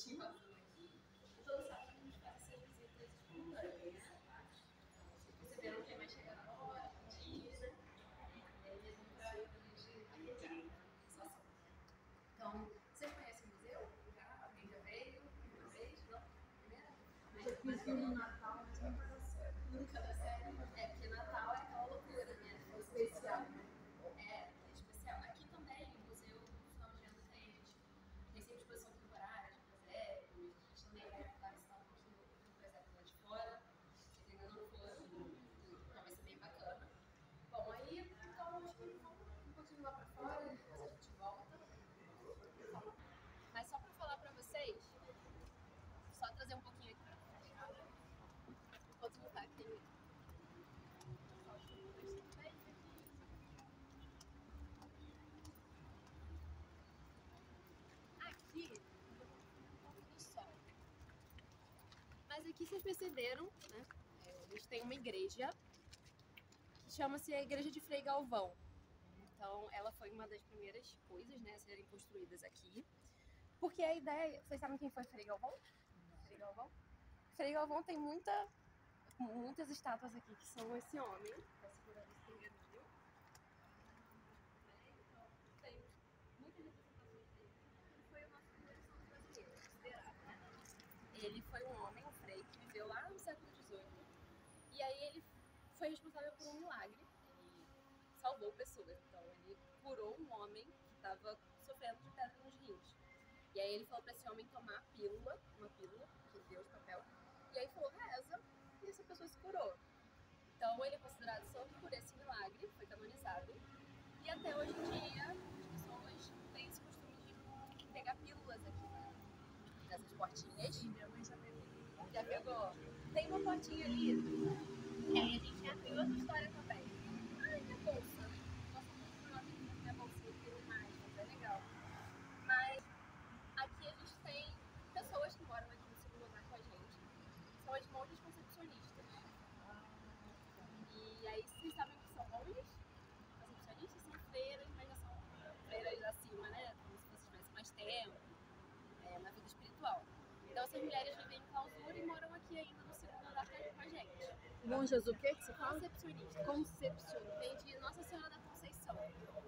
postinho azul aqui. E todo sábado a gente faz essas visitas espontâneas. Vocês perceberam quem vai chegar na hora, dia, né? E aí mesmo pra a gente arrepiar a sensação. Então, vocês conhecem o museu? Já? Alguém já veio? Uma vez? Não? Primeira? Eu fiz no Natal, mas nunca dá certo. Nunca dá certo. É, porque Natal é aquela loucura, né? É especial, né? É especial. Aqui também, o Museu Nacional de Venda tem sempre exposição temporária de presépio. A gente também vai visitar um pouquinho do presépio lá de fora. Vocês ainda não foram, então vai ser bem bacana. Bom, aí, então, acho que vamos um pouquinho lá pra fora, depois a gente volta. Mas só pra falar pra vocês, só trazer um pouquinho aqui pra fechar. Enquanto não tá aqui. Aqui, um pouco do sol. Mas aqui vocês perceberam, né? A gente tem uma igreja que chama-se a Igreja de Frei Galvão. Então, ela foi uma das primeiras coisas, né, a serem construídas aqui. Porque a ideia... Vocês sabem quem foi Frei Galvão? Frei Galvão? Frei Galvão tem muitas estátuas aqui que são esse homem. Tá segurando esse pergaminho. Então, tem muitas representações dele. Ele foi o nosso primeiro santo brasileiro, considerado, né? Ele foi um homem, um frei, que viveu lá no século XVIII. E aí ele foi responsável por um milagre. Ele salvou pessoas. Então ele curou um homem que estava sofrendo de pedra nos rins. E aí ele falou para esse homem tomar a pílula, uma pílula, que ele deu de papel. E aí falou, reza, e essa pessoa se curou. Então ele é considerado santo por esse milagre, foi canonizado. E até hoje em dia as pessoas têm esse costume de pegar pílulas aqui, né? Nessas portinhas. Minha mãe já pegou. Já pegou? Tem uma portinha ali. E aí a gente entra em outra história também. Ai, minha bolsa. Nossa, muito nome de minha bolsinha tem imagens, é legal. Mas aqui a gente tem pessoas que moram aqui no segundo andar com a gente. São as monjas concepcionistas. E aí vocês sabem que são monjas concepcionistas, são freiras, mas já são freiras acima, né? Como se vocês tivessem mais tempo na vida espiritual. Então essas mulheres vivem em clausura e moram aqui ainda no segundo andar com a gente. Monjas o quê que você fala? Concepcionistas. Concepcionistas. Vem de Nossa Senhora da Conceição.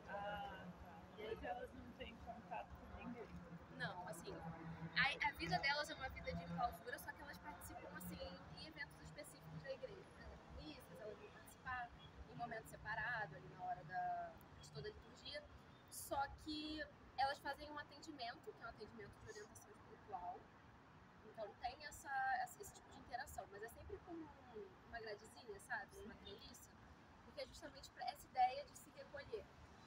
Ah, tá. E aí elas não têm contato com ninguém. Não, assim, a vida delas é uma vida de clausura, só que elas participam, assim, em eventos específicos da igreja. Nas missas, elas vão participar em momento separado, ali na hora de toda a liturgia. Só que elas fazem um atendimento, que é um atendimento de orientação espiritual. Então tem esse tipo de interação, mas é sempre com uma gradezinha, sabe? Uma treliça. Porque é justamente para essa ideia de se recolher.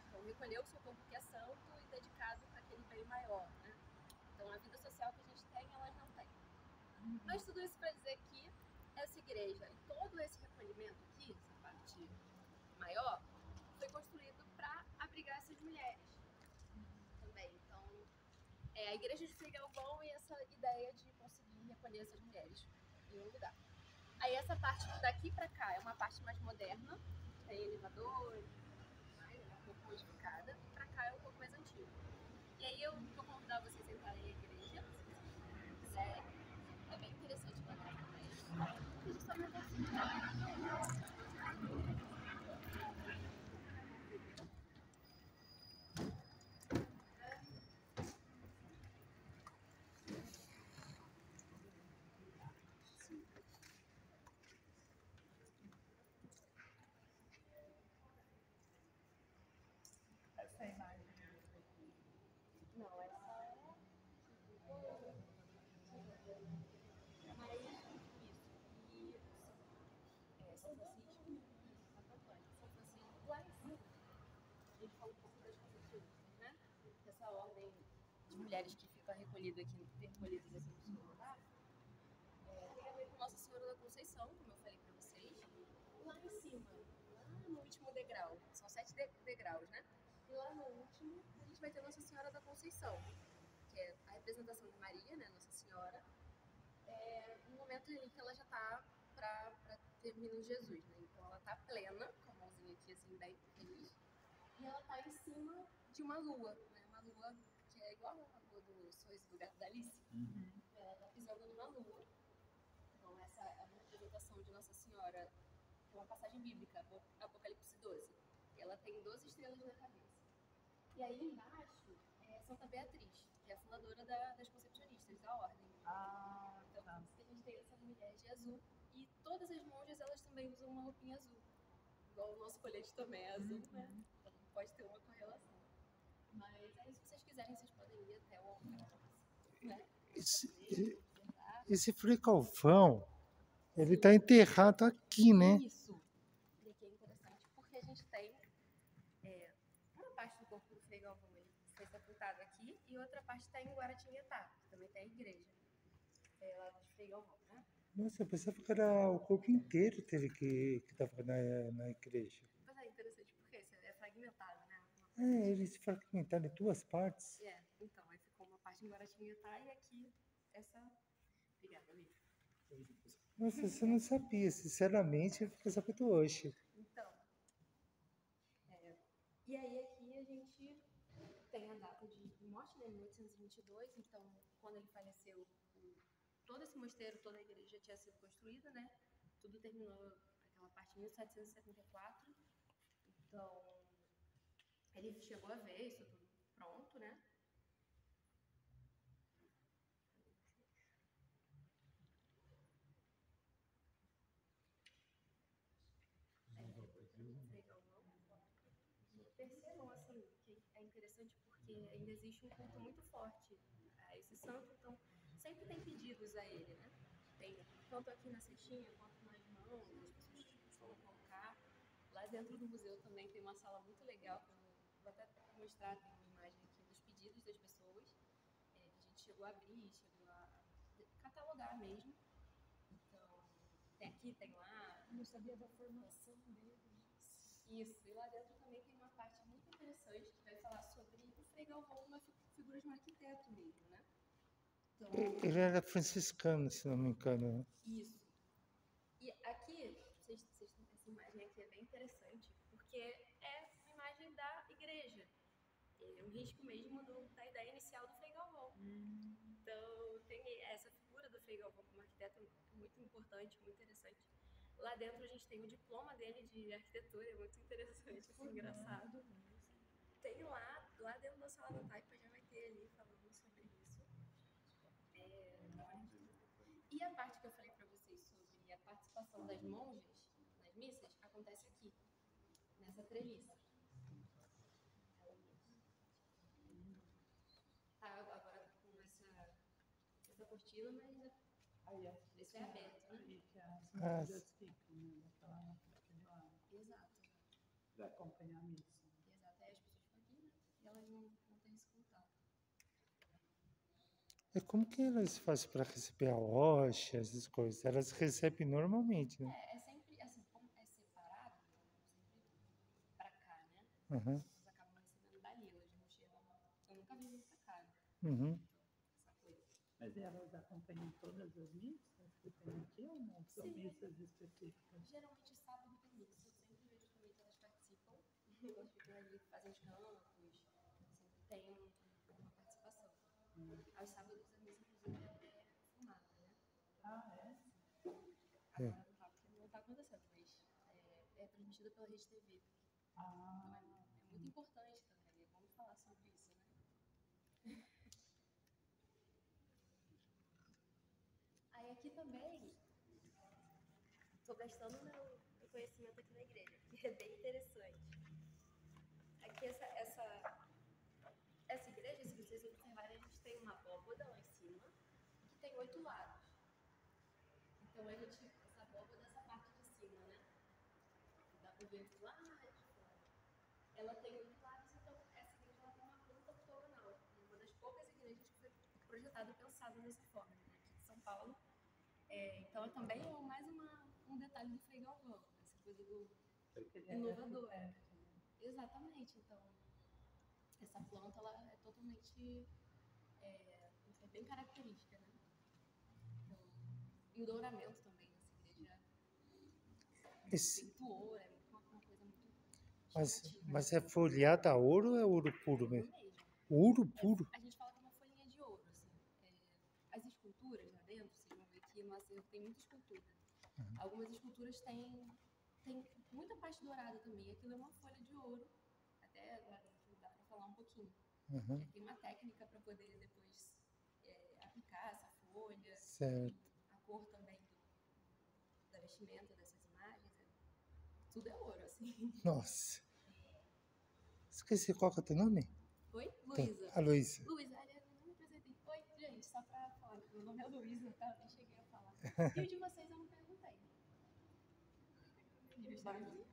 Então, recolher o seu corpo que é santo e dedicado para aquele bem maior, né? Então, a vida social que a gente tem, elas não têm. Mas tudo isso para dizer que essa igreja e todo esse recolhimento aqui, essa parte maior, foi construído para abrigar essas mulheres também. Então, a igreja de Frei Galvão e essa ideia de conseguir recolher essas mulheres em um lugar. Aí, essa parte daqui para cá é uma parte mais moderna, tem elevador, um pouco modificada, e pra cá é um pouco mais antigo. E aí eu vou convidar vocês a entrarem na igreja, se vocês quiserem. É bem interessante pra cá também. E justamente assim. Essa imagem. Não, essa é. Mas isso. E São Francisco e Santo Antônio. São Francisco lá em cima. A gente fala um pouco das concepcionistas, né? Essa ordem de mulheres que ficam recolhidas aqui no segundo lugar. Tem a ver com Nossa Senhora da Conceição, como eu falei pra vocês. Lá em cima, lá no último degrau. São 7 degraus, né? E lá no último, a gente vai ter Nossa Senhora da Conceição, que é a representação de Maria, né? Nossa Senhora. No momento ali que ela já tá pra ter menino Jesus, né? Então ela tá plena, com a mãozinha aqui assim, bem feliz. E ela tá em cima de uma lua, né? Uma lua que é igual a lua do Sorriso do Gato da Alice. essa é uma representação de Nossa Senhora, que é uma passagem bíblica, Apocalipse 12. Ela tem 12 estrelas na cabeça. E aí embaixo é Santa Beatriz, que é a fundadora das concepcionistas, da ordem. Ah, Então, tá. por isso que a gente tem essa mulher de azul. E todas as monjas, elas também usam uma roupinha azul. Igual o nosso colete também é azul, né? Então pode ter uma correlação. Mas aí, se vocês quiserem, vocês podem ir até o altar, né? Esse Frei Galvão, ele está enterrado aqui, né? Isso. E aqui é interessante porque a gente tem uma parte do corpo do Frei Galvão, ele foi sepultado aqui, e outra parte está em Guaratinguetá, que também tem a igreja. É lá de Frei Galvão, né? Nossa, eu pensava que era o corpo inteiro teve que estava na igreja. Mas é interessante porque é fragmentado, né? É, eles fragmentaram em duas partes. Então, aí ficou uma parte em Guaratinguetá e aqui essa... Obrigada, Lívia. Nossa, você não sabia, sinceramente, eu fiquei sabendo hoje. Então, e aí aqui a gente tem a data de morte, né, 1822, então quando ele faleceu, todo esse mosteiro, toda a igreja tinha sido construída, né, tudo terminou, aquela parte em 1774, então ele chegou a ver isso tudo pronto, né. Percebam, assim, que é interessante porque ainda existe um culto muito forte a esse santo, então sempre tem pedidos a ele, né? Tem tanto aqui na cestinha quanto nas mãos, as pessoas costumam colocar. Lá dentro do museu também tem uma sala muito legal, que eu vou até mostrar, tem uma imagem aqui dos pedidos das pessoas, que a gente chegou a abrir, chegou a catalogar mesmo. Então, tem aqui, tem lá. Eu não sabia da formação dele. Isso, e lá dentro também tem uma parte muito interessante que vai falar sobre o Frei Galvão, uma figura de um arquiteto mesmo, né? Então, Ele era franciscano, se não me engano. isso. E aqui, vocês têm essa imagem aqui, é bem interessante, porque é uma imagem da igreja. É um risco mesmo da ideia inicial do Frei Galvão. Então, tem essa figura do Frei Galvão como arquiteto muito importante, muito interessante. Lá dentro a gente tem o diploma dele de arquitetura, é muito interessante, assim, engraçado. Tem lá dentro da sala da Taipa, já vai ter ali falando sobre isso. E a parte que eu falei pra vocês sobre a participação das monjas nas missas, acontece aqui, nessa treliça. Tá agora com essa cortina, mas esse é aberto, né? Aí que as mulheres ficam, né? Daquele lado. Exato. Para acompanhar a missa. Exato. Aí as pessoas ficam aqui, né? E elas não têm esse contato. E como que elas fazem para receber a hóstia, essas coisas? Elas recebem normalmente, né? É sempre, assim, como é separado, sempre pra cá, né? Uhum. Elas acabam recebendo dali, elas não chegam. Eu nunca vi muito pra cá, né? Uhum. Essa coisa. Mas elas acompanham todas as missas que tem aqui ou não? São Sim. missas específicas? Geralmente sábado tem missa, eu sempre vejo também que elas participam. Elas ficam ali, fazem os campos, sempre tem uma participação. Aos sábados a missa, inclusive, é filmada, né? Ah, é? Agora não tá acontecendo, mas é transmitida pela Rede TV. Ah, Então é muito importante também, é bom falar sobre isso, né? Aí aqui também, estou gastando meu conhecimento aqui na igreja, que é bem interessante. Aqui essa igreja, se vocês observarem, a gente tem uma abóboda lá em cima, que tem 8 lados. Então essa abóboda dessa parte de cima, né? Dá para ver lá de fora. Ela tem 8 lados, então essa igreja ela tem uma planta octogonal. Uma das poucas igrejas que foi projetada e pensada dessa forma, né? Aqui em São Paulo. Então também é mais um detalhe do Frei Galvão, essa coisa do inovador. Exatamente, então essa planta ela é totalmente é bem característica, né? Então, e o douramento também nessa igreja é feito ouro, é uma coisa muito chamativa. Mas é folhada a ouro ou é ouro puro mesmo? Mesmo. Ouro puro? A gente fala que é uma folhinha de ouro, assim. as esculturas lá dentro, vocês vão ver que no acervo tem muita escultura. Algumas esculturas têm muita parte dourada também. Aquilo é uma folha de ouro. Até agora dá para falar um pouquinho. Uhum. Tem uma técnica para poder depois aplicar essa folha. Certo. E a cor também da vestimenta dessas imagens. Tudo é ouro, assim. Nossa. Esqueci qual que é o teu nome? Oi? Luísa. A Luísa. Luísa, aliás, eu não me apresentei. Oi, gente, só pra falar. Meu nome é Luísa, tá? Eu cheguei a falar. E o de vocês eu não perguntei. Marli?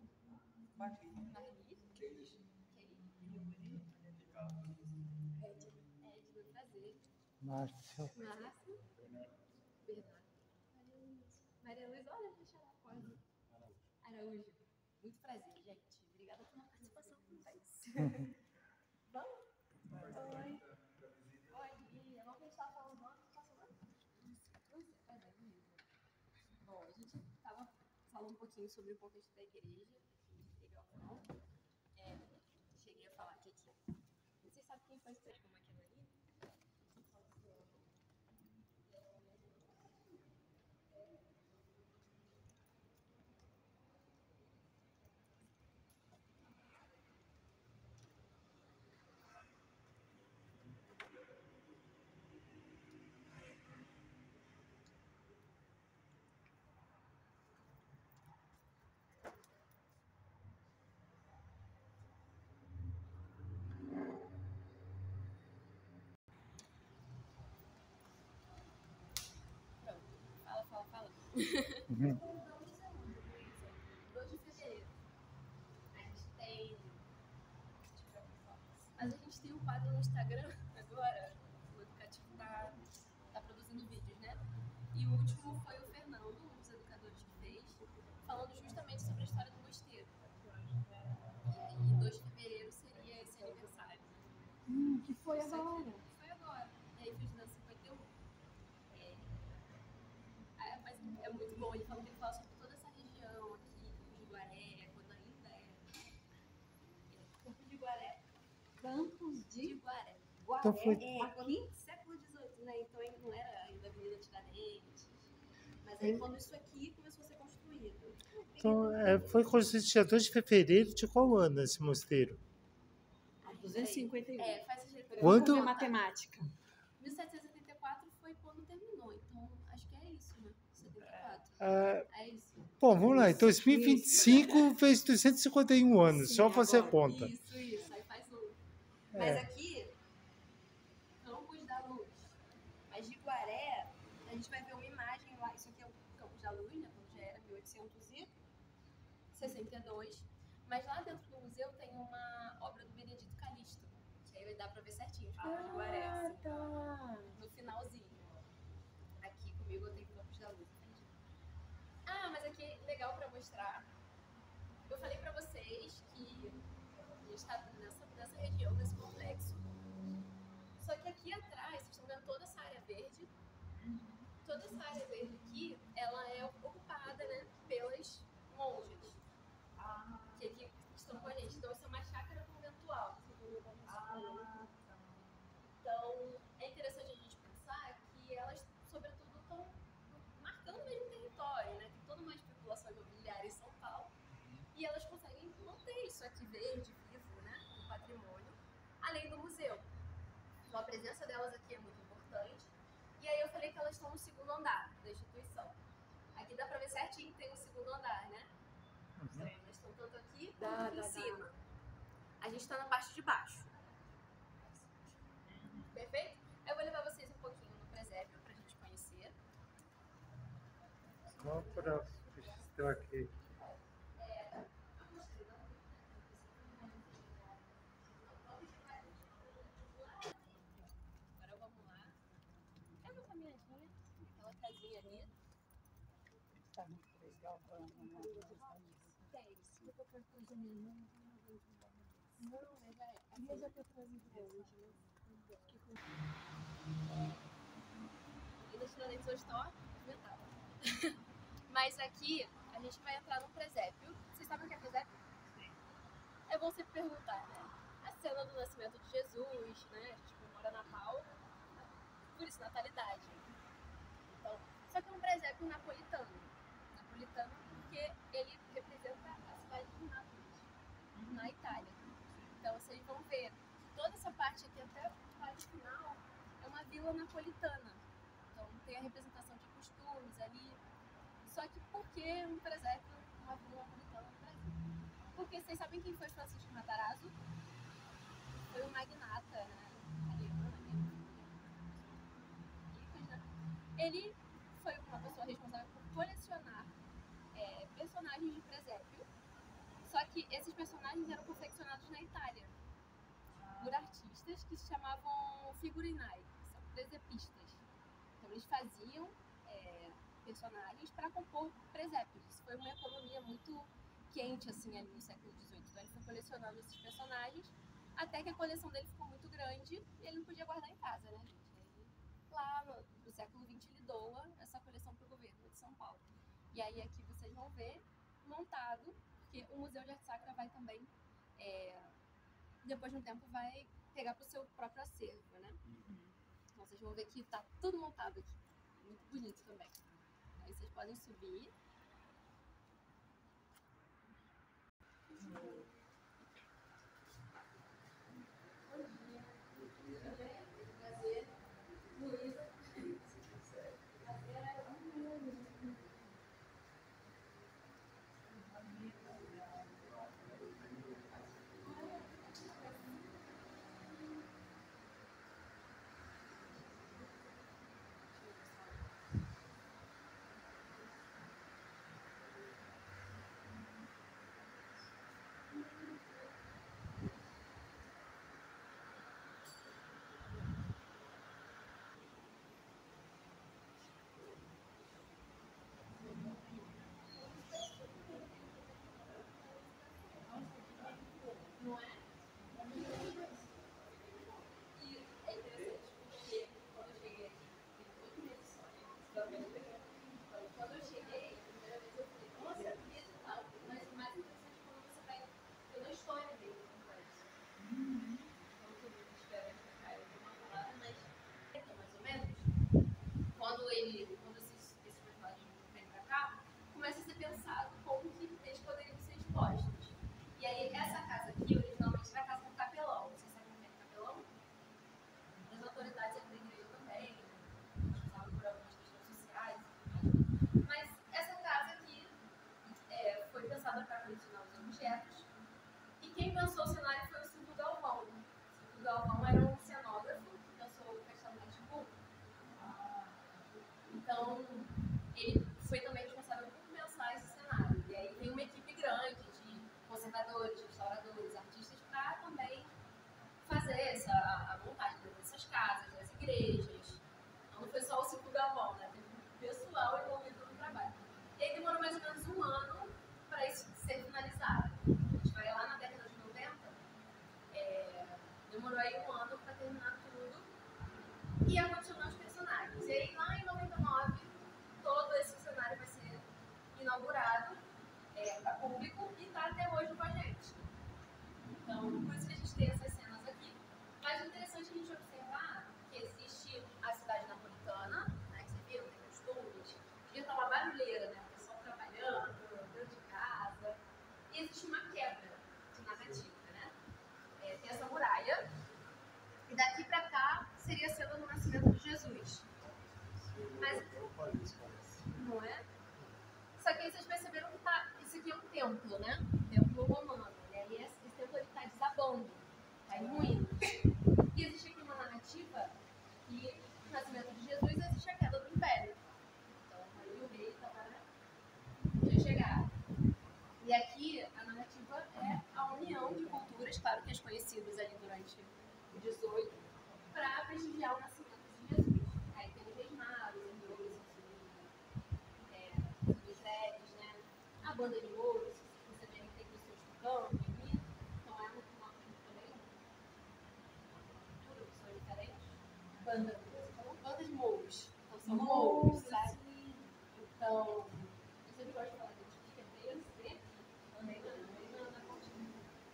Edna, prazer. Márcio. Márcio. Bernardo. Maria Luísa, olha, deixa ela quase. Araújo. Muito prazer, gente. Obrigada pela participação também. Vamos? Oi. Oi, Guia. Vamos deixar falando antes. Passa lá. Bom, a gente estava falando um pouquinho sobre o contexto da igreja. Cheguei a falar que aqui. Vocês sabem quem foi esse como aquilo ali? Fala. Uhum. 2 de fevereiro. A gente tem. Mas a gente tem um quadro no Instagram agora. O educativo tá produzindo vídeos, né? E o último foi o Fernando, um dos educadores que fez, falando justamente sobre a história do mosteiro. E aí, 2 de fevereiro seria esse aniversário. Que foi agora. Foi agora. E aí fez dança 51. Mas é muito bom. Ele fala sobre toda essa região aqui, de Guaré, quando ainda Campo de Guaré. Campos de Guaré. Então foi- Aqui, século XVIII, né? Então não era ainda Avenida Tiradentes. Mas aí quando isso aqui começou a ser construído. Então, foi construído dia 2 de fevereiro de qual ano esse mosteiro? 251. Faz essa referência. Quanto? Vamos ver matemática. 1774 foi quando terminou. Então, acho que é isso, né? 74. É isso. Bom, vamos lá. Em 2025 fez 251 anos. Sim, Só fazer a agora. conta. Isso. Aí faz um. Mas aqui, Campos da Luz. Mas de Guaré, a gente vai ver uma imagem lá. Isso aqui é o Campos da Luz, né? Quando já era 1862. Mas lá dentro do museu tem uma obra do Benedito Calixto. Que aí dá pra ver certinho os Campos de Guaré. Assim, Tá. no finalzinho. Aqui comigo eu tenho Campos da Luz. Mas aqui é legal pra mostrar. Eu falei pra vocês que a gente tá nessa região, nesse complexo. Só que aqui atrás, vocês estão vendo toda essa área verde. Toda essa área verde aqui, ela é ocupada, né, pelas monjas. Que aqui estão com a gente. Então, isso é uma chácara conventual. Então, é interessante a gente pensar que elas, sobretudo, estão marcando o mesmo território, né? Tem toda uma especulação imobiliária em São Paulo. E elas conseguem manter isso aqui verde, vivo, né? Um patrimônio, além do museu. Então, a presença delas aqui é muito importante. E aí eu falei que elas estão no 2º andar da instituição. Aqui dá pra ver certinho que tem o 2º andar, né? Então, elas estão tanto aqui quanto em cima. A gente tá na parte de baixo. Perfeito? Eu vou levar vocês um pouquinho no presépio pra gente conhecer. Só para estou aqui. Agora vamos lá. É uma caminhadinha, aquela casinha ali. Tá muito legal. Tem. Se eu qualquer coisa nenhuma, não, mas eu já tô trazendo hoje, né? Ainda Tiradentes hoje estão metal. Mas aqui a gente vai entrar no presépio. Vocês sabem o que é presépio? Sim. É bom sempre perguntar, né? A cena do nascimento de Jesus, né? A gente comemora Natal, por isso natalidade. tem a representação de costumes ali. Só que por que um presépio numa vila napolitana no Brasil? Porque vocês sabem quem foi Francisco Matarazzo? Foi um magnata, né? Italiano, né? Ele foi uma pessoa responsável por colecionar personagens de presépio, só que esses personagens eram confeccionados na Itália por artistas que se chamavam figurinai, que são presepistas. Então eles faziam personagens para compor presépios. Isso foi uma economia muito quente assim ali no século XVIII. Então ele foi colecionando esses personagens até que a coleção dele ficou muito grande e ele não podia guardar em casa, né, gente? Aí, lá no século XX ele doa essa coleção para o governo de São Paulo. E aí aqui vocês vão ver montado, porque o Museu de Arte Sacra vai também, depois de um tempo, vai pegar para o seu próprio acervo, né? Então vocês vão ver que tá tudo montado aqui. Muito bonito também. Aí vocês podem subir. Prazer. Luísa. Não é? E é interessante porque quando eu cheguei aqui, tem 8 meses só, né? Quando eu cheguei, a primeira vez eu falei, nossa, que tal? Mas o mais interessante é quando você vai pela história dele, complexo. Como que eu espero que caia alguma palavra, mas mais ou menos, quando esses personagens vêm pra cá, começa a ser pensado como que eles poderiam ser expostos. E aí, essa casa aqui, originalmente, era a casa do capelão. Vocês sabem o que é capelão? As autoridades aqui da igreja também, responsáveis por algumas questões sociais. Mas essa casa aqui foi pensada para colecionar os objetos. E quem pensou o cenário foi o Silvio Galvão. O Silvio Galvão era um cenógrafo que pensou o Castelo Rá-Tim-Bum. Então, ele foi também responsável por pensar esse cenário. E aí tem uma equipe grande de conservadores, restauradores, artistas para também fazer a montagem dessas casas, das igrejas. Então não foi só o Silvio Galvão, né? Teve um pessoal envolvido no trabalho. E aí demorou mais ou menos um ano para isso ser finalizado. A gente vai lá na década de 90, demorou aí um ano para terminar tudo e a continuar os personagens. E aí lá em 99, todo esse cenário vai ser inaugurado para público e está até hoje com a gente. Então, por isso que a gente tem essas cenas aqui. Mas o interessante é a gente observar que existe a cidade napolitana, né, que vocês viram, tem costumes, devia estar uma barulheira, né, o pessoal trabalhando, dentro de casa. E existe uma quebra de narrativa, né? Tem essa muralha, e daqui para cá seria a cena do nascimento de Jesus. Mas, não é? Só que aí vocês perceberam que isso aqui é um templo, né? Um templo romano. E aí esse templo está desabando, está em ruínas. E existe aqui uma narrativa que no nascimento de Jesus existe a queda do Império. Então aí o rei tinha chegado. E aqui a narrativa é a união de culturas, claro que as conhecidas ali durante o 18, para prestigiar o nascimento de Jesus. Aí tem os reis magos, os reis, né? A banda de ouro, você vê que tem os seus tocando aqui. Então é uma também cultura que são diferentes. Banda de mouros. Então são mouros, sabe? Então, eu sempre gosto de falar deles, porque é bem assim, também na continha.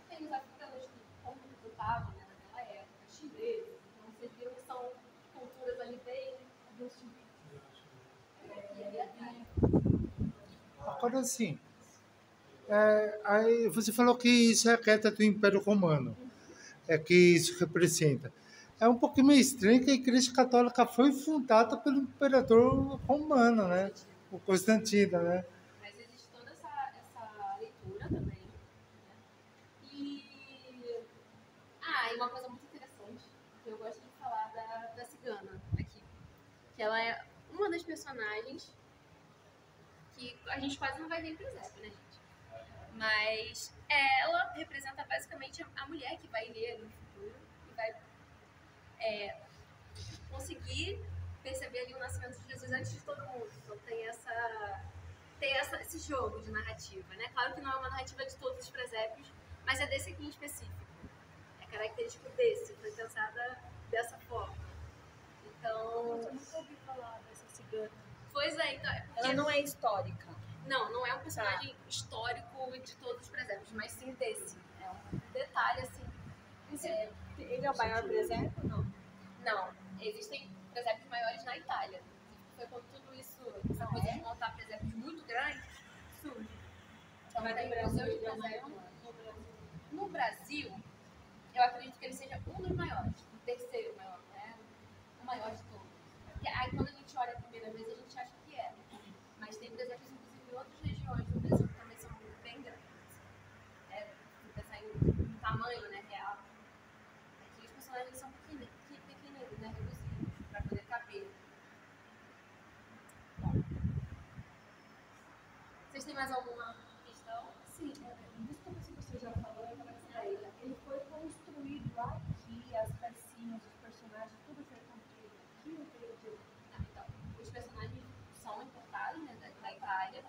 Tem os africanos que, como lutavam, né, naquela época, chineses. Então vocês viram que são culturas ali bem distintas. E ali atrás. Agora sim, aí você falou que isso é a queda do Império Romano, é que isso representa. é um pouquinho meio estranho que a Igreja Católica foi fundada pelo imperador romano, né? O Constantino, né? Mas existe toda essa leitura também, né? E e uma coisa muito interessante, que eu gosto de falar da cigana aqui, que ela é uma das personagens que a gente quase não vai ver em presépio, né, gente? Mas ela representa basicamente a mulher que vai ler no futuro e vai conseguir perceber ali o nascimento de Jesus antes de todo mundo. Então tem esse jogo de narrativa, né? Claro que não é uma narrativa de todos os presépios, mas é desse aqui em específico. É característico desse, foi pensada dessa forma. Então... Eu nunca ouvi falar dessa cigana. Pois é, então... É porque... Ela não é histórica. Não é um personagem histórico de todos os presépios, mas sim desse. É um detalhe, assim... Ele é o maior presépio ou não? Não, existem presépios maiores na Itália. Foi quando tudo isso, essa coisa de montar presépios muito grandes, surge. Então Mas tem no Brasil museu de ele é o presépio. maior? No Brasil, eu acredito que ele seja um dos maiores, o terceiro maior, né? O maior de todos. Porque aí quando a gente olha a primeira vez, a gente acha que é. Mas tem presépios, inclusive, em outras regiões do Brasil que também são bem grandes. Pensar em tamanho, né, real. Aqui os personagens são pequeninos, né, reduzidos, para poder caber. Bom. Vocês têm mais alguma questão? Sim, desculpa se você já falou, eu vou dizer ele. Ele foi construído aqui, as pecinhas, os personagens, tudo foi construído aqui ou veio de lá? Então, os personagens são importados, né, da Itália,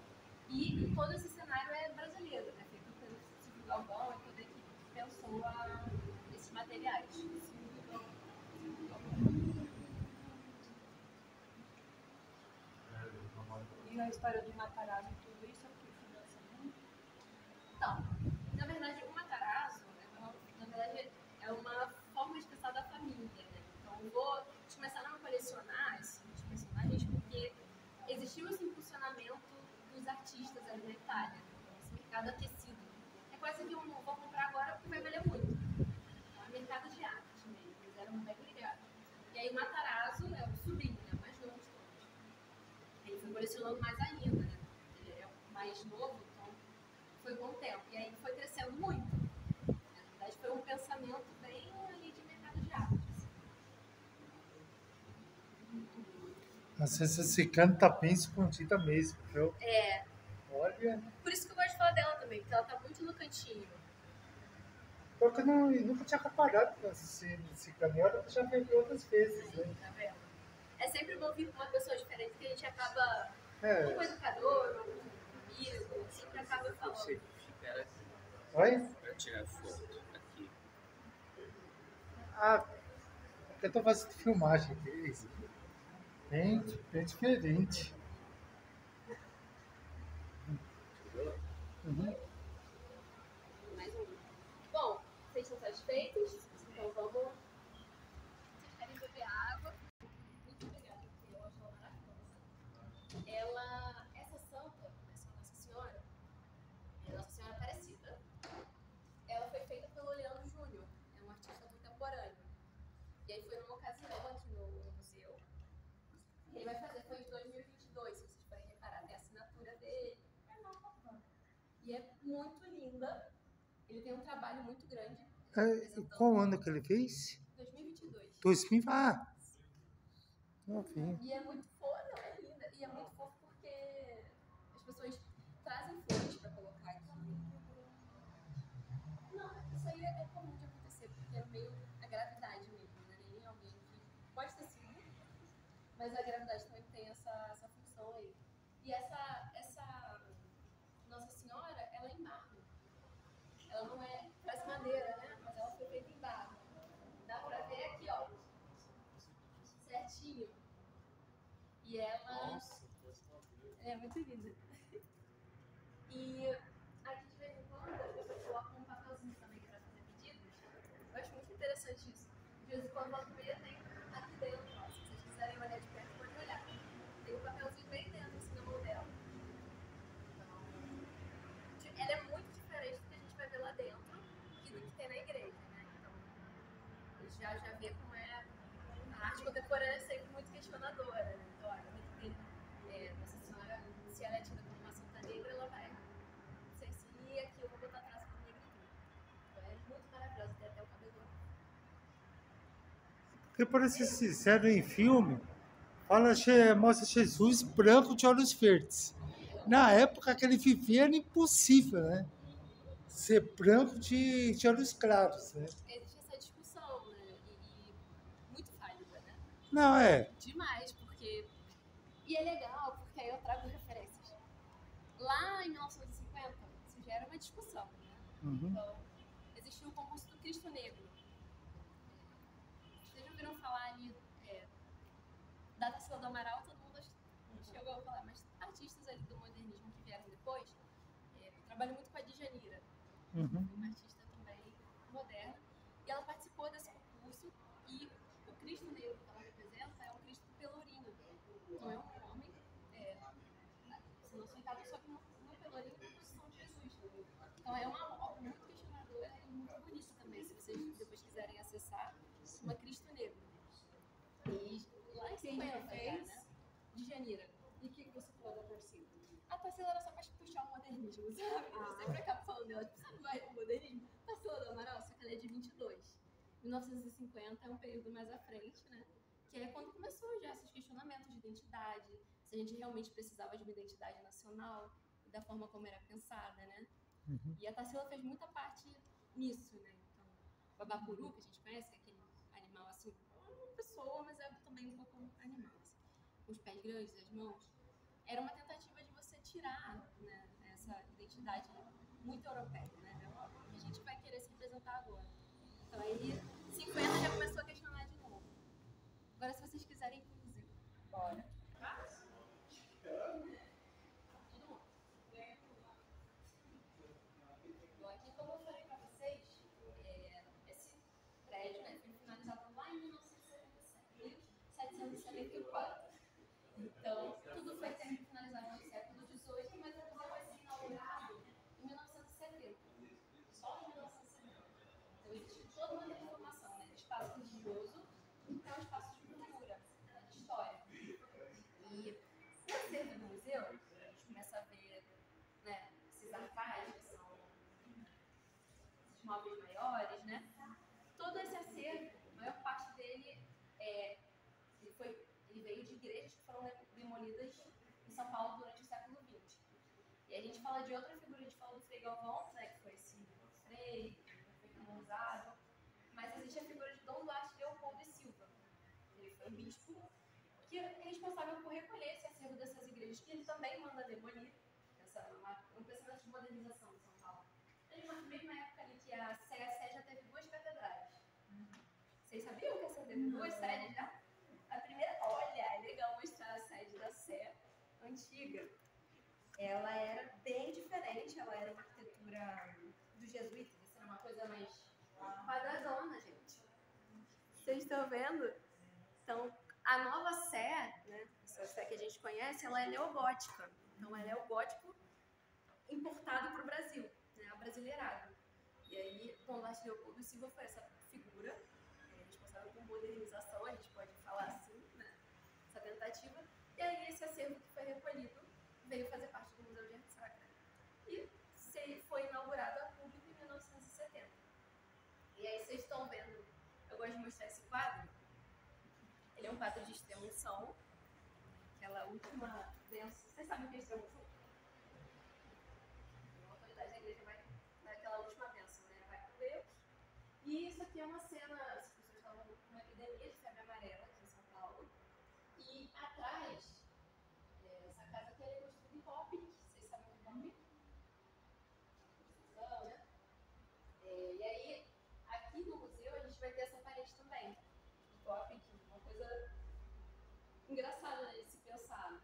e todo esse cenário é brasileiro, né, feito pelo Silvio Galvão e toda a equipe que pensou esses materiais. E a história do Matarazzo e tudo isso aqui, financiamento? Então, na verdade, o Matarazzo, na verdade, é uma forma de pensar da família, né? Então, eu vou começar a não colecionar esses personagens porque existiu esse impulsionamento dos artistas ali na Itália, esse mercado aquecido. É quase que vou comprar agora porque vai valer muito. É um mercado de arte mesmo, eles eram bem ligados. E aí o Matarazzo é o sobrinho, né? O mais novo de todos. Ele foi colecionando mais ainda, né? Ele é o mais novo, então foi com o tempo. E aí foi crescendo muito. Na verdade, foi um pensamento bem ali de mercado de arte. Às vezes esse canto tá bem escondida mesmo, viu? É, Olha, por isso que eu gosto de falar dela também, porque ela tá muito no cantinho. porque eu nunca tinha reparado nesse caminhão, eu já vi outras vezes, né? Tá vendo? É sempre bom vir com uma pessoa diferente que a gente acaba, É. ou com o educador, ou com o amigo, sempre acaba falando. Espera Oi? para tirar foto aqui. Ah, eu tô fazendo filmagem aqui. Bem diferente. Uhum. Mais um. Bom, vocês estão satisfeitos? Então vamos. Vocês querem beber água? Muito obrigada, porque eu acho ela maravilhosa. Essa santa, essa Nossa Senhora, é Nossa Senhora Aparecida. Ela foi feita pelo Leandro Júnior, é um artista contemporâneo. E aí foi numa ocasião aqui no museu. Ele vai fazer, foi em 2022, se vocês forem reparar, tem a assinatura dele. E é muito linda. Ele tem um trabalho muito grande. Qual ano que ele fez? 2022. 2000? Ah, novinho. E é muito fofa, não, é linda. E é muito fofo porque as pessoas trazem flores pra colocar aqui. Não, isso aí é comum de acontecer, porque é meio a gravidade mesmo, né? Nem alguém que pode ter sido, mas a gravidade também tem essa função aí. E essa Nossa Senhora, ela é em mármore. Ela não é, parece madeira, né? Mas ela foi feita em barro. Dá pra ver aqui, ó. Certinho. E ela é muito linda. E aqui de vez em quando eu coloco um papelzinho também para fazer pedidos. Eu acho muito interessante isso. De vez em quando volta e meia tem aqui dentro, ó. Se vocês quiserem olhar de perto, pode olhar. Tem um papelzinho bem dentro assim na mão dela. Então, ela é muito diferente do que a gente vai ver lá dentro e do que tem na igreja, né? Então, a gente já vê como é arte contemporânea é sempre muito questionadora, né? Então, olha, tem que ter Nossa Senhora, se ela é tida como uma santa negra, ela vai ser assim, e aqui eu vou botar traço de negritude. Então é muito maravilhosa, tem até o cabelo. Porque, para ser sincero, em filme, mostra Jesus branco de olhos verdes. Na época que ele vivia era impossível, né? Ser branco de olhos claros, né? Existe essa discussão, né? E muito válida, né? Não, Demais, porque. E é legal, porque aí eu trago referências. Lá em 1950, isso já era uma discussão, né? Uhum. Então, existia o concurso do Cristo Negro. Vocês já ouviram falar ali da Tarsila do Amaral? Todo mundo chegou a falar, mas artistas ali do modernismo que vieram depois, eu trabalho muito com a Djanira, Uhum. uma artista também moderna, e ela participou desse concurso, e o Cristo Negro que ela representa é um Cristo pelourinho, não é um homem, se não sentado só que no pelourinho na posição de Jesus. Então é uma obra muito questionadora e muito bonita também, se vocês depois quiserem acessar, uma Cristo Negro. E lá em 50 já, né? Djanira. E o que você falou da Tarsila? A Tarsila era só pra puxar o modernismo, sabe? Eu sempre acabo falando dela, tipo, sabe o modernismo? Tarsila do Amaral, só que ela é de 22. 1950 é um período mais à frente, né? Que é quando começou já esses questionamentos de identidade, se a gente realmente precisava de uma identidade nacional, e da forma como era pensada, né? Uhum. E a Tarsila fez muita parte nisso, né? Então, o babapuru, que a gente conhece, que é aquele animal assim, uma pessoa, mas é também um pouco animal, assim, com os pés grandes, as mãos. Era uma tentativa de você tirar, né, essa identidade muito europeia, né? E a gente vai querer se representar agora. Então aí, 50 já começou a questionar de novo. Agora, se vocês quiserem ir pro museu. Bora. Todo mundo. Bom, aqui, como eu falei pra vocês, esse prédio, né, foi finalizado lá em 1774. Então, tudo foi finalizado no século XVIII, mas o museu vai ser inaugurado em 1970. Só em 1970. Então, existe toda uma transformação, né, de espaço religioso para um espaço de cultura, de história. E no acervo do museu, a gente começa a ver, né, esses arcais, que são os móveis maiores, né? Todo esse acervo, a maior parte dele ele veio de igrejas que foram demolidas em São Paulo durante o século XX. E a gente fala de outra figura, a gente fala do Frei Galvão, né, que foi esse frei, que foi canonizado, mas existe a figura de Dom Duarte Leopoldo e Silva. Ele foi um bispo que é responsável por recolher esse acervo dessas igrejas, que ele também manda demolir, um pensamento de modernização de São Paulo. Na mesma época ali que a Sé já teve 2 catedrais. Vocês sabiam que a Sé teve 2 sedes já? A primeira, olha, é legal mostrar a sede da Sé antiga. Ela era bem diferente, ela era uma arquitetura dos jesuítas, isso era uma coisa mais quadradona, gente. Vocês estão vendo? Então, a nova Sé, né, essa Sé que a gente conhece, ela é neogótica. Então, ela é o gótico importado para o Brasil, né, abrasileirado. E aí, Dom Duarte Leopoldo Silva foi essa figura responsável por modernização, a gente pode falar assim, né, essa tentativa. E aí, esse acervo que foi recolhido veio fazer parte do Museu de Arte Sacra. E foi inaugurado a público em 1970. E aí, vocês estão vendo, eu gosto de mostrar esse quadro. Ele é um quadro de extrema-unção, aquela última bênção. Vocês sabem o que é extrema-unção? A autoridade da igreja vai dar aquela última bênção, né? Vai com Deus. E isso aqui é uma cena, as pessoas estavam com uma epidemia de febre amarela aqui em São Paulo. E atrás, essa casa aqui é construída em Copic. Vocês sabem o que é Copic? Não, né? E aí, aqui no museu, a gente vai ter essa parede também. Copic, uma coisa engraçada, né, de se pensar.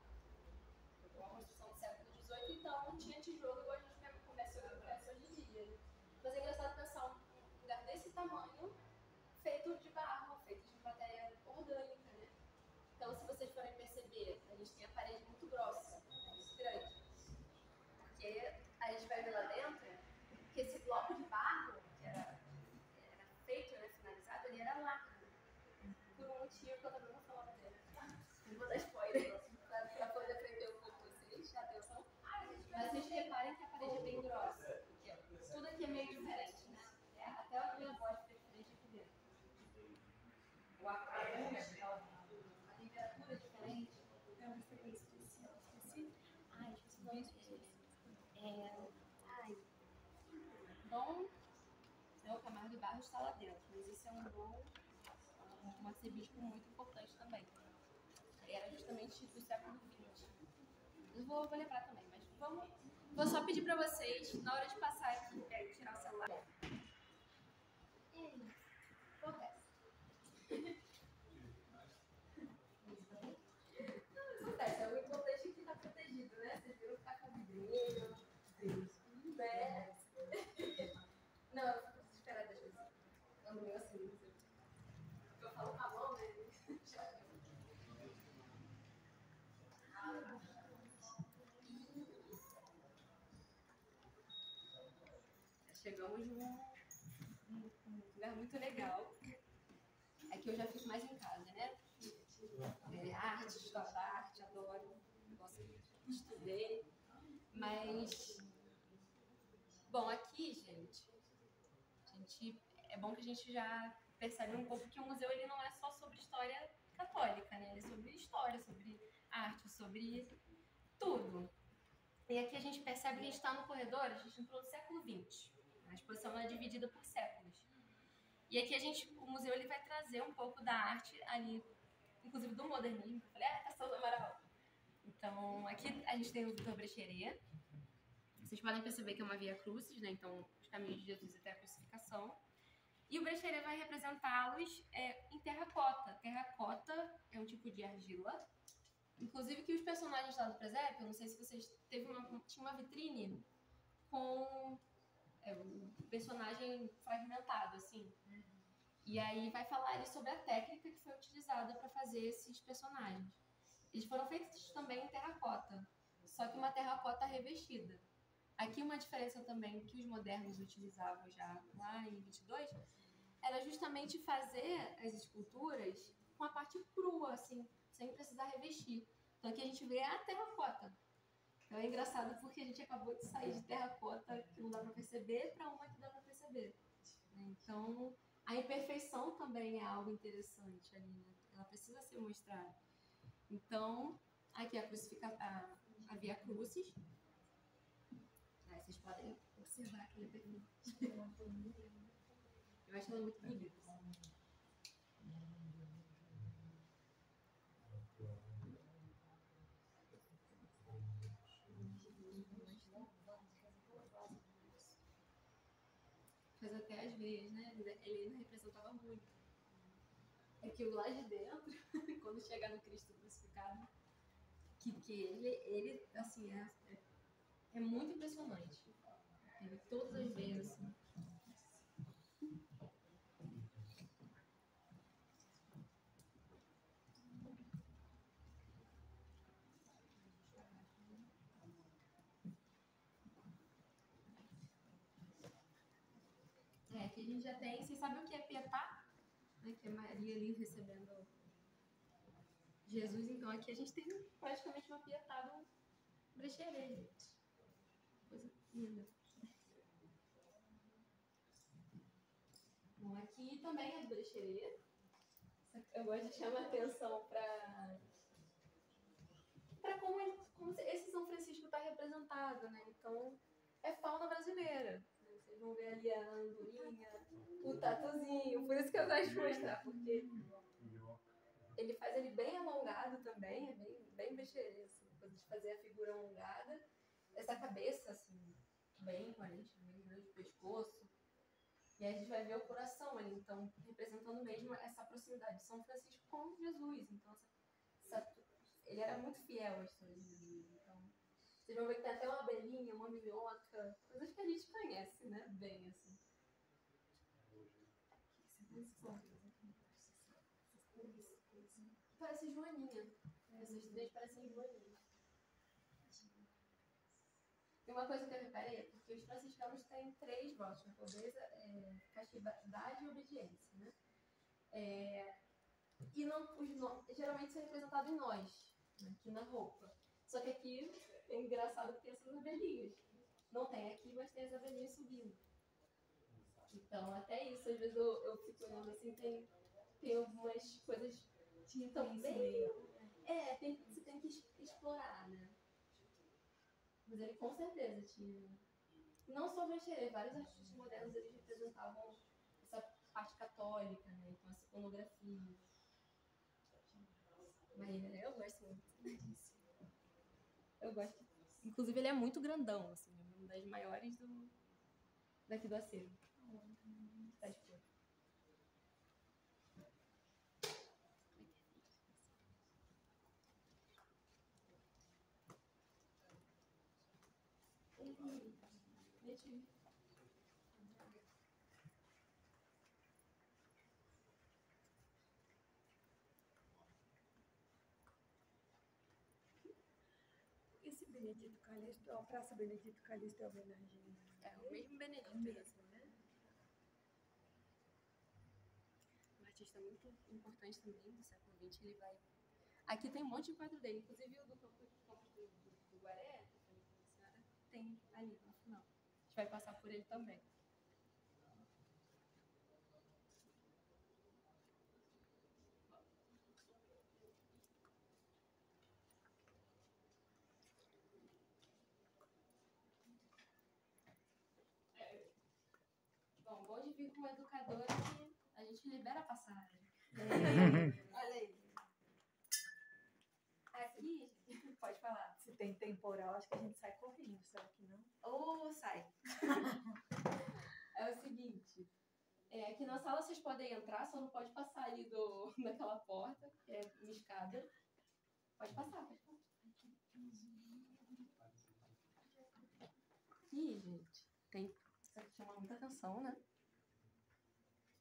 Foi uma construção do século XVIII, então não tinha tijolo igual a gente começa hoje em dia. Mas é engraçado pensar um lugar desse tamanho feito de barro, feito de matéria orgânica, né? Então, se vocês forem perceber, a gente tem a parede muito grossa, muito grande. Porque a gente vai ver lá dentro que esse bloco de barro, que era feito, né, finalizado, ele era lacre. Por um motivo que eu também Dom Camargo de Barros está lá dentro, mas esse é um arcebispo muito importante também. Era justamente do século XX. Eu vou lembrar também, mas vou só pedir para vocês, na hora de passar aqui, tirar o celular. Acontece. Acontece, é o importante que está protegido, né? Vocês viram que tá com vidrinho, né? Não, eu fico desesperada às vezes. Eu ando meio assim, não sei. Eu falo com a mão, né? Chegamos num lugar muito legal. Aqui eu já fico mais em casa, né? Arte, história da arte, adoro. Estudei. Mas, bom, aqui, gente, é bom que a gente já percebe um pouco que o museu ele não é só sobre história católica, né? Ele é sobre história, sobre arte, sobre tudo. E aqui a gente percebe que a gente está no corredor, a gente entrou no século XX. A exposição é dividida por séculos. E aqui o museu ele vai trazer um pouco da arte ali, inclusive do modernismo. Eu falei, Castelo do Amaral. Então, aqui a gente tem o Vitor Brecheret. Vocês podem perceber que é uma via crucis, né? Então, os caminhos de Jesus até a crucificação. E o Brecheret vai representá-los em terracota. Terracota é um tipo de argila. Inclusive que os personagens lá do presépio, eu não sei se vocês tinha uma vitrine com o personagem fragmentado, assim. E aí vai falar ali sobre a técnica que foi utilizada para fazer esses personagens. Eles foram feitos também em terracota, só que uma terracota revestida. Aqui uma diferença também que os modernos utilizavam já lá em 22 era justamente fazer as esculturas com a parte crua, assim, sem precisar revestir. Então aqui a gente vê a terracota. Então é engraçado porque a gente acabou de sair de terracota que não dá para perceber para uma que dá para perceber. Então a imperfeição também é algo interessante ali, né? Ela precisa ser mostrada. Então aqui a Via Crucis. Vocês podem observar que ela é perfeita. Eu acho ela muito bonita. Faz até as veias, né? Ele não representava muito. É que o lá de dentro, quando chegar no Cristo crucificado, que ele assim, é muito impressionante. Teve todas as veias, assim. Aqui a gente já tem, vocês sabem o que é pietá? Né? Que é Maria ali recebendo Jesus, então aqui a gente tem praticamente uma pietá do Brecheret, gente. Coisa linda. Bom, aqui também é do Brecheret. Eu gosto de chamar a atenção para como esse São Francisco está representado, né? Então, é fauna brasileira. Vocês vão ver ali a andorinha, o tatuzinho. Por isso que eu gosto de mostrar, porque ele faz ele bem alongado também, é bem Brecheret, assim, de fazer a figura alongada. Essa cabeça, assim, bem imponente, bem grande, o pescoço. E aí a gente vai ver o coração ali, então, representando mesmo essa proximidade de São Francisco com Jesus. Então, ele era muito fiel à história de Jesus. Então, vocês vão ver que tem até uma abelhinha, uma minhoca, coisas que a gente conhece, né? Bem, assim. Parece Joaninha. Essas três parecem Joaninha. E uma coisa que eu reparei é porque os franciscanos têm 3 votos, né? Pobreza, castidade e obediência, né? E geralmente isso é representado em nós, né? Aqui na roupa. Só que aqui é engraçado porque tem essas abelhinhas. Não tem aqui, mas tem as abelhinhas subindo. Então, até isso, às vezes eu fico olhando assim, tem algumas coisas também. Você tem que explorar, né? Mas ele com certeza tinha Não só Branchelet, vários artistas modernos eles representavam essa parte católica, né? Então essa iconografia. Maria, eu gosto muito. Eu gosto. Inclusive ele é muito grandão, assim, é uma das maiores daqui do acervo. Tá de fora. Esse Benedito Calixto, a Praça Benedito Calixto é homenagem. É o mesmo Benedito, assim, né? Um artista muito importante também do século XX, ele vai... Aqui tem um monte de quadro dele, inclusive o do Campos do Guaré, que eu falei com a senhora, tem ali no final. A gente vai passar por ele também. Bom, bom de vir com uma educadora que a gente libera a passagem. Olha aí. Aqui, pode falar. Se tem temporal, acho que a gente sai correndo, será que não? Ou sai. É o seguinte, aqui na sala vocês podem entrar, só não pode passar ali daquela porta, que é uma escada. Pode passar, pode passar. Aqui, gente, tem que chamar muita atenção, né?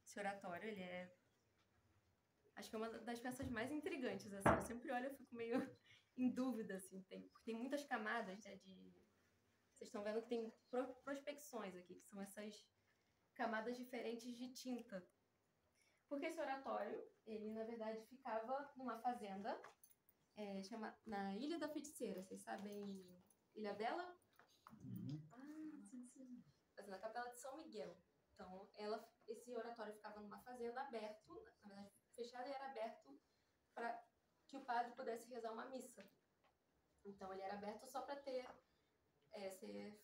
Esse oratório, ele é... Acho que é uma das peças mais intrigantes, assim. Eu sempre olho e fico meio em dúvida, assim. Tem muitas camadas, né, Vocês estão vendo que tem prospecções aqui, que são essas camadas diferentes de tinta. Porque esse oratório, ele, na verdade, ficava numa fazenda, na Ilha da Feiticeira. Vocês sabem Ilha Bela? Sim. Mas na Capela de São Miguel. Então, esse oratório ficava numa fazenda aberto, na verdade, fechado, e era aberto para que o padre pudesse rezar uma missa. Então, ele era aberto só para ser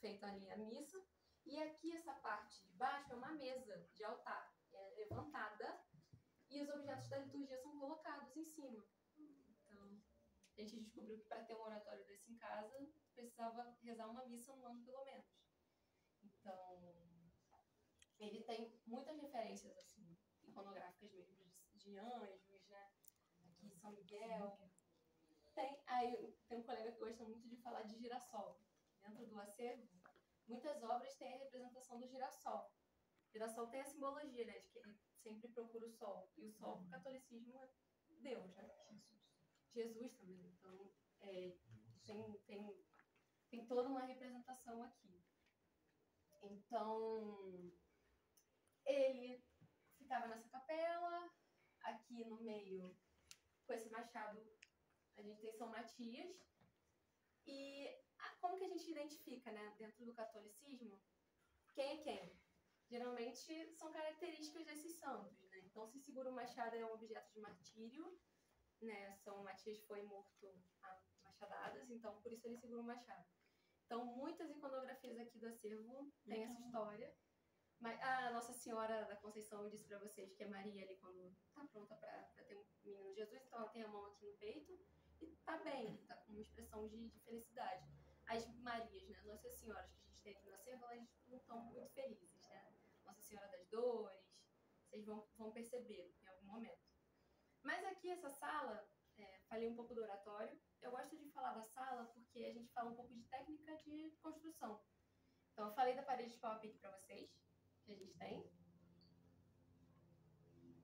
feita ali a missa. E aqui, essa parte de baixo, é uma mesa de altar, levantada, e os objetos da liturgia são colocados em cima. Então, a gente descobriu que para ter um oratório desse em casa, precisava rezar uma missa no ano, pelo menos. Então, ele tem muitas referências, assim, iconográficas mesmo, de anjos, né? Aqui São Miguel. Tem um colega que gosta muito de falar de girassol. Dentro do acervo, muitas obras têm a representação do girassol. O girassol tem a simbologia, né, de que ele sempre procura o sol. E o sol, para o catolicismo, é Deus, né? Jesus também. Então, tem toda uma representação aqui. Então, ele ficava nessa capela, aqui no meio, com esse machado, a gente tem São Matias. E como que a gente identifica, né, dentro do catolicismo, quem é quem? Geralmente são características desses santos, né? Então, se segura o machado é um objeto de martírio, né? São Matias foi morto a machadadas, então por isso ele segura o machado. Então, muitas iconografias aqui do acervo têm essa história. Mas a Nossa Senhora da Conceição, eu disse para vocês que é Maria ali quando está pronta para ter um menino Jesus, então ela tem a mão aqui no peito e está bem, está com uma expressão de felicidade. As Marias, né, Nossas Senhoras que a gente tem aqui no acervo, elas não estão muito felizes, né? Nossa Senhora das Dores, vocês vão perceber em algum momento. Mas aqui essa sala, falei um pouco do oratório, eu gosto de falar da sala porque a gente fala um pouco de técnica de construção. Então eu falei da parede de pau a pique para vocês, que a gente tem.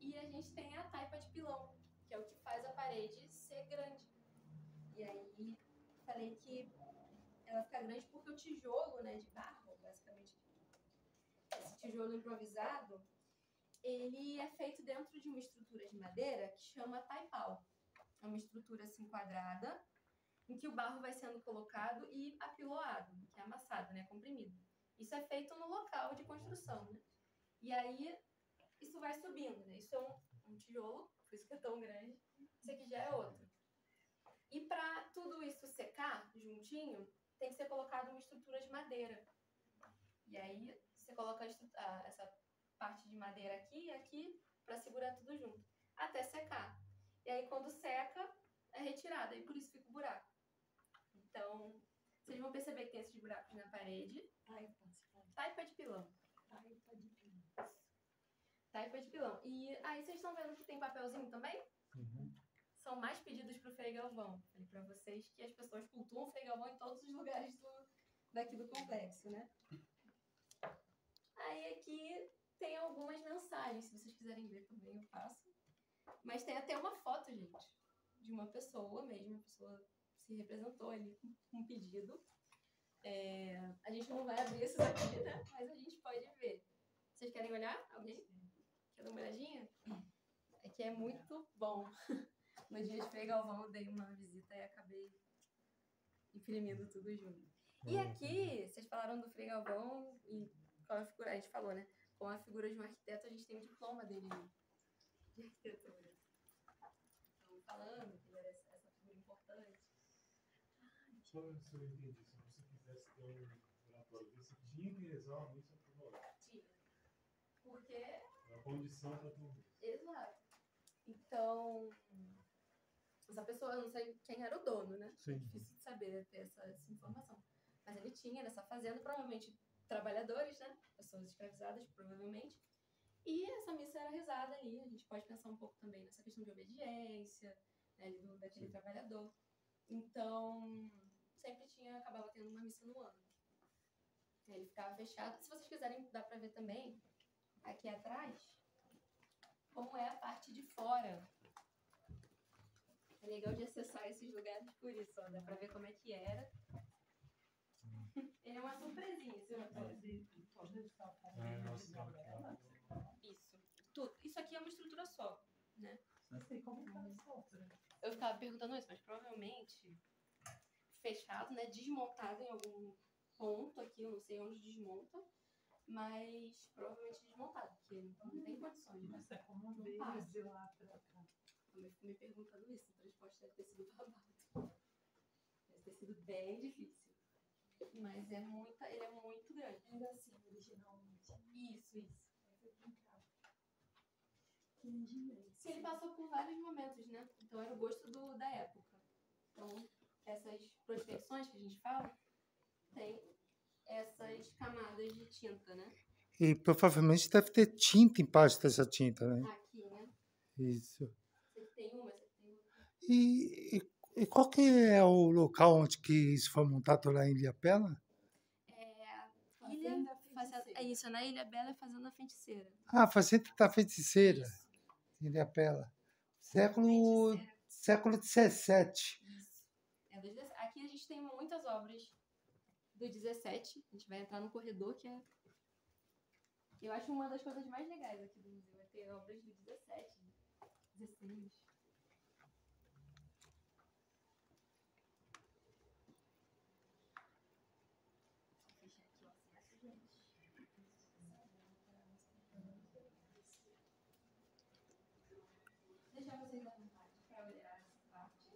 E a gente tem a taipa de pilão, que é o que faz a parede ser grande. E aí, falei que ela fica grande porque o tijolo, né, de barro, basicamente, esse tijolo improvisado, ele é feito dentro de uma estrutura de madeira que chama taipau. É uma estrutura assim quadrada, em que o barro vai sendo colocado e apiloado, que é amassado, né, comprimido. Isso é feito no local de construção, né? E aí, isso vai subindo, né? Isso é um tijolo, por isso que é tão grande. Isso aqui já é outro. E para tudo isso secar juntinho, tem que ser colocado uma estrutura de madeira. E aí você coloca essa parte de madeira aqui e aqui para segurar tudo junto, até secar. E aí quando seca, é retirada, e por isso fica o buraco. Então, vocês vão perceber que tem esses buracos na parede. Taipa de pilão. Taipa de pilão. E aí vocês estão vendo que tem papelzinho também? Uhum. São mais pedidos pro Frei Galvão. Falei pra vocês que as pessoas cultuam o Frei Galvão em todos os lugares daqui do complexo, né? Aí aqui tem algumas mensagens, se vocês quiserem ver também eu faço. Mas tem até uma foto, gente, de uma pessoa mesmo, a pessoa se representou ali com um pedido. A gente não vai abrir esses aqui, né? Mas a gente pode ver. Vocês querem olhar? Alguém? Quer dar uma olhadinha? É que é muito bom. No dia de Frei Galvão eu dei uma visita e acabei imprimindo tudo junto. E aqui, vocês falaram do Frei Galvão e qual a figura, a gente falou, né? Com a figura de um arquiteto, a gente tem o diploma dele de arquitetura. Então, falando que ele era essa figura importante. Só se eu entendi, se você quisesse ter um relatório desse, tinha que rezar uma missa por hora. Tinha. Porque... É a condição para ter um missa. Exato. Então, essa pessoa, eu não sei quem era o dono, né? Sim. É difícil de saber, ter essa informação. Mas ele tinha nessa fazenda, provavelmente, trabalhadores, né? Pessoas escravizadas, provavelmente. E essa missa era rezada ali. A gente pode pensar um pouco também nessa questão de obediência, né, daquele trabalhador. Então, sempre acabava tendo uma missa no ano. Ele ficava fechado. Se vocês quiserem, dá pra ver também, aqui atrás, como é a parte de fora. É legal de acessar esses lugares por isso, ó. Dá pra ver como é que era. Ele é uma surpresinha, esse relatório. Isso. Isso aqui é uma estrutura só, né? Não sei como tá a sombra. Eu ficava perguntando isso, mas provavelmente fechado, né? Desmontado em algum ponto aqui, eu não sei onde desmonta, mas provavelmente desmontado, porque não tem condições, né? Nossa, é como ver de lá pra cá. Eu fico me perguntando isso, o transporte deve ter sido babado. Deve ter sido bem difícil. Mas ele é muito grande. Era assim, originalmente. Isso. Que engenheiro. Sim, ele passou por vários momentos, né? Então era o gosto da época. Então, essas prospecções que a gente fala, tem essas camadas de tinta, né? E provavelmente deve ter tinta embaixo dessa tinta, né? Aqui, né? Isso. Você tem uma, você tem outra. E qual que é o local onde que isso foi montado lá em Ilhabela? É isso, na Ilha Bela é Fazenda Feiticeira. Ah, Fazenda da Feiticeira, Isso. em Ilhabela. Século XVII. Isso. Aqui a gente tem muitas obras do 17. A gente vai entrar no corredor, que é... Eu acho uma das coisas mais legais aqui do museu, é ter obras do 17, 16. Vou fechar aqui o acesso, gente. Deixar vocês à vontade para olhar essa parte.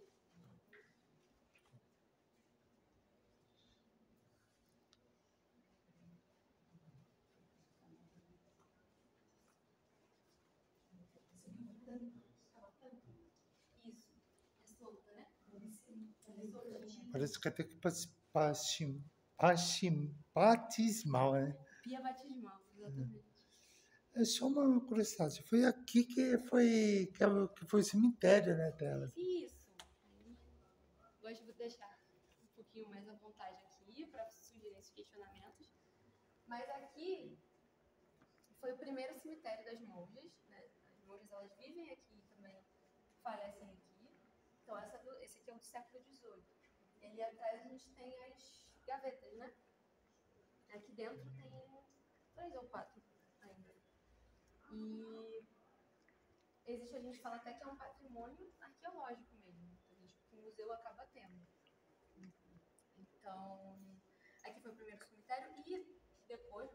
Isso. É solta, né? É soltinha. Parece que até que batismal, né? Pia batismal, exatamente. É só uma curiosidade. Foi aqui que foi o cemitério, né, dela. Isso. Gosto de deixar um pouquinho mais à vontade aqui para sugerir esses questionamentos. Mas aqui foi o primeiro cemitério das monjas, né? As monjas, elas vivem aqui também, falecem aqui. Então esse aqui é o do século XVIII. E atrás a gente tem as gavetas, né? Aqui dentro tem 3 ou 4 ainda. E existe, a gente fala até que é um patrimônio arqueológico mesmo. O museu acaba tendo. Então, aqui foi o primeiro cemitério e depois,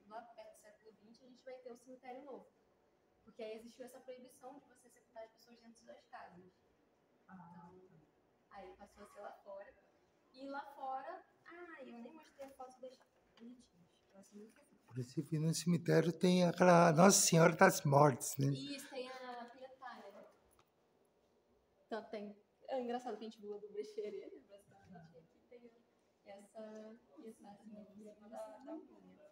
lá perto do século XX, a gente vai ter o cemitério novo. Porque aí existiu essa proibição de você sepultar as pessoas dentro das casas. Então, aí passou a ser lá fora. E lá fora, eu nem mostrei a foto das bonitinhas. Por esse fim, no cemitério tem aquela Nossa Senhora das Mortes, né? Isso, tem a Pietà, né? Então tem. É engraçado que a gente viu a do Brecheria, né? Basicamente, e aqui tem essa Pietazinha em cima da unha.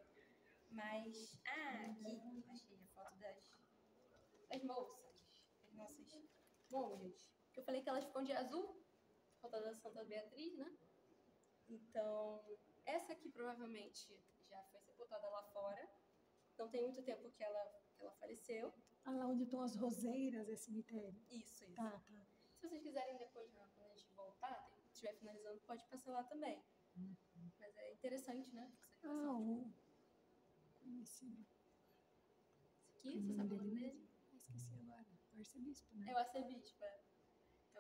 Mas. Ah, aqui achei a foto das moças, as nossas monjas. Eu falei que elas ficam de azul, por conta da Santa Beatriz, né? Então, essa aqui provavelmente já foi sepultada lá fora. Não tem muito tempo que ela faleceu. Ah, lá onde estão as roseiras, é cemitério. Isso. Tá. Se vocês quiserem depois, quando a gente voltar, se estiver finalizando, pode passar lá também. Mas é interessante, né? Ah, o... Esse Aqui, você sabe o nome dele? esqueci agora. O arcebispo, né? É o arcebispo, é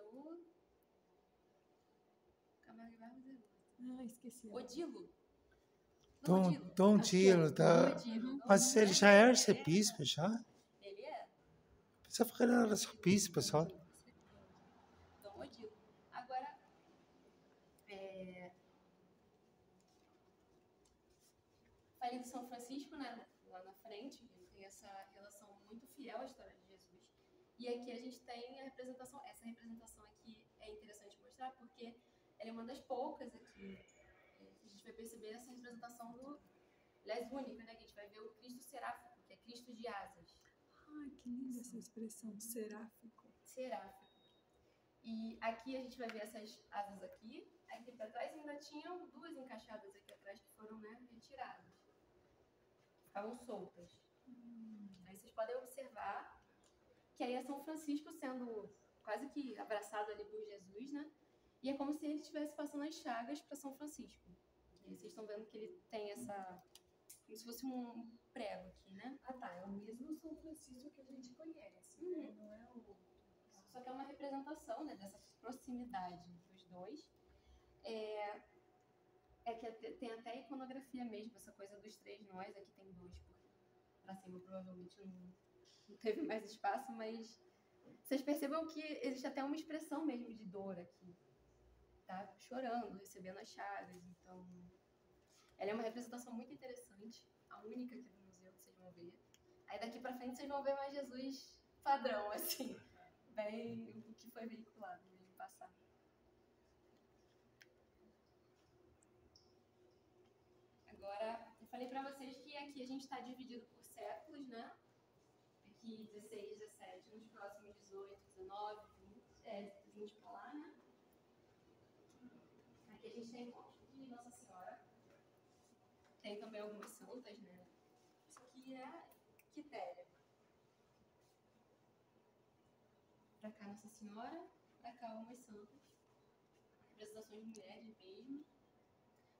o Camargo e Vargas é Ah, esqueci agora. Odilo. Dom Dilo, tá? Odilo. Mas ele já é arcebispo, já? Ele é. Pensava que ele era arcebispo só. Dom Odilo. Agora, falei de São Francisco, né? Lá na frente, ele tem essa relação muito fiel à história de Jesus. E aqui a gente tem a representação. Essa representação aqui é interessante mostrar porque ela é uma das poucas aqui. A gente vai perceber essa representação aliás, única, né? Que a gente vai ver o Cristo seráfico, que é Cristo de asas. Ai, que linda essa expressão, seráfico. Seráfico. E aqui a gente vai ver essas asas aqui. Aqui para trás ainda tinham duas encaixadas aqui atrás que foram, né, retiradas. Ficavam soltas. Aí vocês podem observar que aí é São Francisco sendo quase que abraçado ali por Jesus, né? E é como se ele estivesse passando as chagas para São Francisco. E aí vocês estão vendo que ele tem essa... como se fosse um prego aqui, né? Ah, tá. É o mesmo São Francisco que a gente conhece, né? Não é o... Só que é uma representação, né, dessa proximidade dos dois. Que tem até a iconografia mesmo, essa coisa dos três nós. Aqui tem dois, porque pra cima provavelmente não teve mais espaço, mas vocês percebam que existe até uma expressão mesmo de dor aqui. Tá chorando, recebendo as chagas, então... Ela é uma representação muito interessante, a única aqui do museu que vocês vão ver. Aí daqui pra frente vocês vão ver mais Jesus padrão, assim, bem o que foi veiculado no passado. Agora, eu falei pra vocês que aqui a gente está dividido por séculos, né? Aqui 16, 17, nos próximos 18, 19, 20 pra lá, né? Aqui a gente tem encontro de Nossa Senhora. Tem também algumas santas, né? Isso aqui é Quitéria. Pra cá Nossa Senhora, pra cá algumas santas. Representações de mulheres mesmo.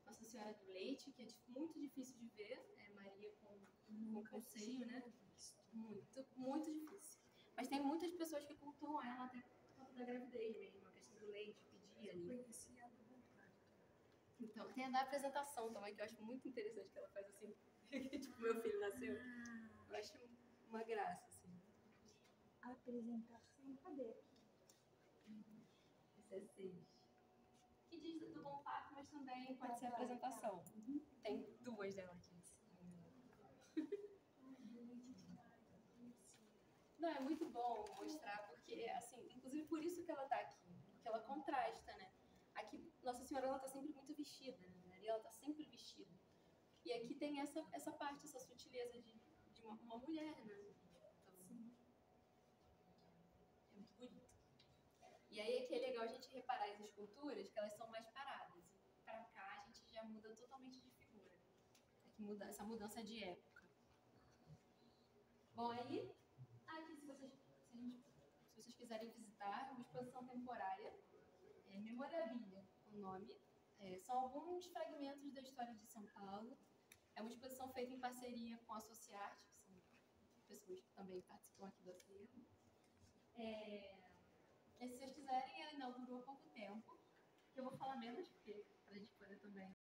Nossa Senhora do Leite, que é muito difícil de ver. É Maria com conselho, né? Muito difícil. Mas tem muitas pessoas que cultuam ela até por causa da gravidez mesmo. A questão do leite, pedir ali. Então, tem a da apresentação também, que eu acho muito interessante que ela faz assim. Tipo, meu filho nasceu. Eu acho uma graça, assim. Apresentação, cadê? Esse é 6. Que diz do bom parto, mas também pode ser apresentação. Tem duas dela aqui. Não, é muito bom mostrar, porque, assim, inclusive por isso que ela tá aqui. Porque ela contrasta, né? Aqui, Nossa Senhora, ela tá sempre muito vestida, né? Maria, ela tá sempre vestida. E aqui tem essa parte, essa sutileza de uma mulher, né? Então, é muito bonito. E aí aqui é legal a gente reparar as esculturas, que elas são mais paradas. E pra cá a gente já muda totalmente de figura. Aqui muda essa mudança de época. Bom, aí, aqui se vocês quiserem visitar, é uma exposição temporária, Memorabilia, o nome. São alguns fragmentos da história de São Paulo. É uma exposição feita em parceria com a Sociarte, que são pessoas que também participam aqui do acervo. E se vocês quiserem, ela inaugurou há pouco tempo, que eu vou falar menos, porque para a gente poder também